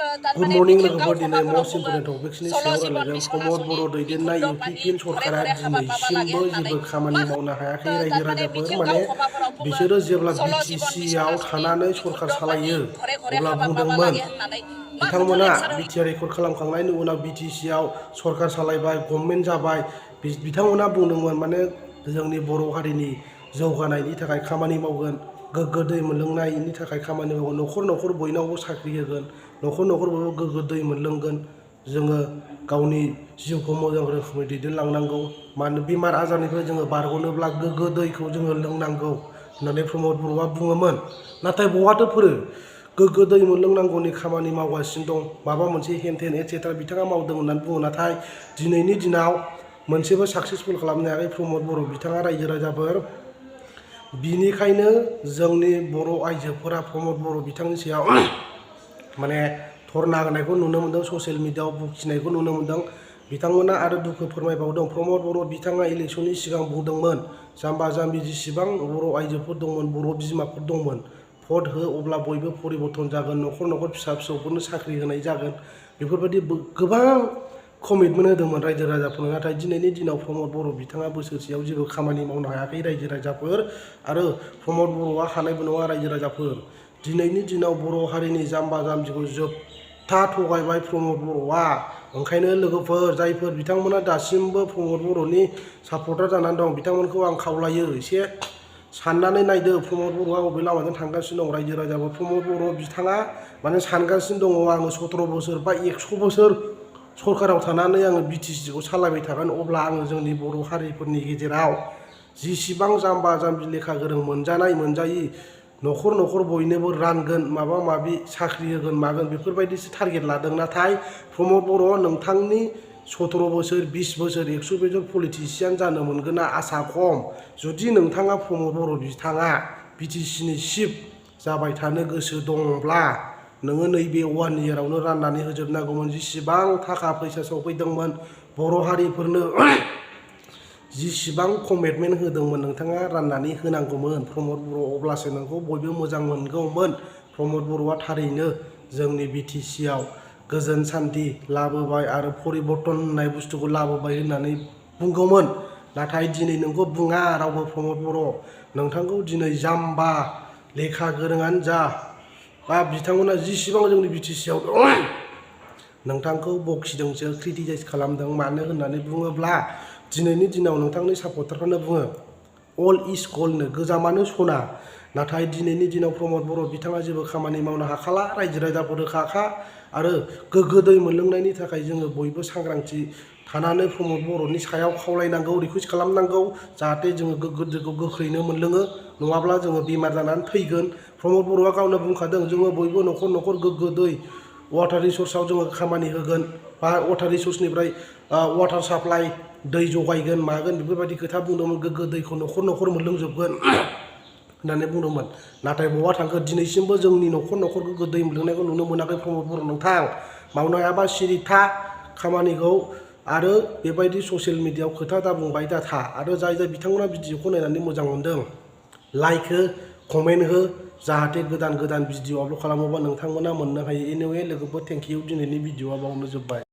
Good morning लोगोफोर दिनै most important topicsनि सायाव रायलायगोन प्रमद बर' दैदेननाय UPPN सरकारा दिनैसिमबो जेबो खामानि मावनो हायाखै रायजो राजाफोर माने बिसोरो जेब्ला BTC आव थानानै सरकार सालायो अब्ला बुंदोंमोन बिथांमोना BTR रेकर्ड खालामखांनायनि उनाव BTC आव सरकार सालायबाय गभर्नमेन्ट जाबाय बिथांमोना बुंदोंमोन माने जोंनि बर' हारिनि जौगानायनि थाखाय खामानि मावगोन गोग्गो दै मोनलोंनायनि थाखाय खामानि मावगोन न'खर न'खर बयनावबो साख्रि होगोन न'खर न'खर बयबो गोग्गो दै मोनलोंगोन जोङो गावनि जिउखौ मोजां रोखोमै दैदेनलांनांगौ मानो बेमार आजारनिफ्राय जोङो बारग'नोब्ला गोग्गो दैखौ जोङो लोंनांगौ होननानै प्रमद बर'आ बुङोमोन नाथाय बहाथो फोरो गोग्गो दै मोनलोंनांगौनि खामानि मावगासिनो दं माबा मोनसे हेनथेन एटसेट्रा बिथाङा मावदों होननानै बुङो नाथाय दिनैनि दिनाव मोनसेबो साक्सेसफुल खालामनो हायाखै प्रमद बर' बिथाङा रायजो राजाफोर बिनिखायनो जोंनि बर' आइजोफोरा प्रमद बर' बिथांनि सायाव माने धरना होनायखौ नुनो मोनदों ससियेल मिडियाआव बुखिनायखौ नुनो मोनदों बिथांमोना आरो दुखु फोरमायबावदों प्रमद बर' बिथाङा इलेक्शननि सिगां बुंदोंमोन जाम्बा जाम्बि जेसेबां बर' आइजोफोर दंमोन बर' बिमाफोर दंमोन भट हो अब्ला बयबो परिबर्तन जागोन न'खर न'खर फिसा फिसौफोरनो साख्रि होनाय जागोन बेफोरबायदि गोबां कमिटमेन्ट होदोंमोन रायजो राजाफोरनो नाथाय दिनैनि दिनाव प्रमद बर' बिथाङा बोसोरसेयाव जेबो खामानि मावनो हायाखै रायजो राजाफोर आरो प्रमद बर'आ हानायबो नङा रायजो राजाफोर दिनैनि दिनाव बर' हारिनि जाम्बा जाम्बिखौ जोबथा थगायबाय प्रमद बर'आ ओंखायनो लोगोफोर जायफोर बिथांमोना दासिमबो प्रमद बर'नि सापर्टार जानानै दं बिथांमोनखौ आं खावलायो एसे साननानै नायदो प्रमद बर'आ बबे लामाजों थांगासिनो दं रायजो राजाफोर प्रमद बर' बिथाङा माने सानगासिनो दङ आङो 17 बोसोर बा 100 बोसोर सरकाराव थानानै आङो BTCखौ सालायबाय थागोन अब्ला आङो जोंनि बर' हारिफोरनि गेजेराव जिसिबां जाम्बा जाम्बि लेखा गोरों मोनजानाय मोनजायि न'खर न'खर बयनोबो रानगोन माबा माबि साख्रि होगोन मागोन बेफोरबायदिसो टारगेट लादों नाथाय प्रमद बर' नोंथांनि 17 बोसोर 20 बोसोर 100 बोसोर पलिटिसियान जानो मोनगोना आसा खम जुदि नोंथाङा प्रमद बर' बिथाङा BTCनि चिफ जाबाय थानो गोसो दंब्ला नोङो नैबे 1 इयारावनो राननानै होजोबनांगौमोन जिसिबां थाखा फैसा सफैदोंमोन बर' हारिफोरनो जिसिबां कमिटमेन्ट होदोंमोन नोंथाङा राननानै होनांगौमोन प्रमद बर' अब्लासो नोंखौ बयबो मोजां मोनगौमोन प्रमद बर'आ थारैनो जोंनि BTC आव गोजोन सान्थि लाबोबाय आरो परिबर्तन होननाय बुस्थुखौ लाबोबाय होननानै बुंगौमोन नाथाय दिनै नोंखौ बुङा रावबो प्रमद बर' नोंथांखौ दिनै जाम्बा लेखा गोरोङानो जा बा बिथांमोना जिसिबां जोंनि BTC आव नोंथांखौ बखिदोंसो क्रिटिसाइज खालामदों मानो होननानै बुङोब्ला दिनैनि दिनाव नोंथांनि सापर्टारफ्रानो बुङो अल इज गल्डनो गोजामानो सना नाथाय दिनैनि दिनाव प्रमद बर' बिथाङा जेबो खामानि मावनो हाखाला रायजो राजाफोर रोखाखा आरो गोग्गो दै मोनलोंनायनि थाखाय जोङो बयबो सांग्रांथि थानानै प्रमद बर'नि सायाव खावलायनांगौ रिकुवेस्ट खालामनांगौ जाहाथे जोङो गोग्गो दैखौ गोख्रैनो मोनलोङो नङाब्ला जोङो बेमार जानानै थैगोन प्रमद बर'आ गावनो बुंखादों जोङो बयबो न'खर न'खर गोग्गो दै वाटार रिसर्सआव जोङो खामानि होगोन बा वाटार रिसर्सनिफ्राय वाटार साप्लाइ दै जगायगोन मागोन बेफोरबायदि खोथा बुंदोंमोन गोग्गो दैखौ न'खर न'खर मोनलोंजोबगोन होननानै बुंदोंमोन नाथाय बहा थांखो दिनैसिमबो जोंनि न'खर न'खर गोग्गो दै मोनलोंनायखौ नुनो मोनाखै प्रमद बर' नोंथां मावनो हायाबा सिरि था खामानिखौ आरो बेबायदि ससियेल मिडियाआव खोथा दा बुंबाय दा था आरो जाय बिथांमोना भिडिअखौ नायनानै मोजां मोनदों लाइक हो कमेन्ट हो जाहाथे गोदान गोदान भिडिअ आपल'ड खालामोबा नोंथांमोना मोननो हायो एनिवे लोगोफोर थेंक इउ दिनैनि भिडिअआ बावनो जोब्बाय।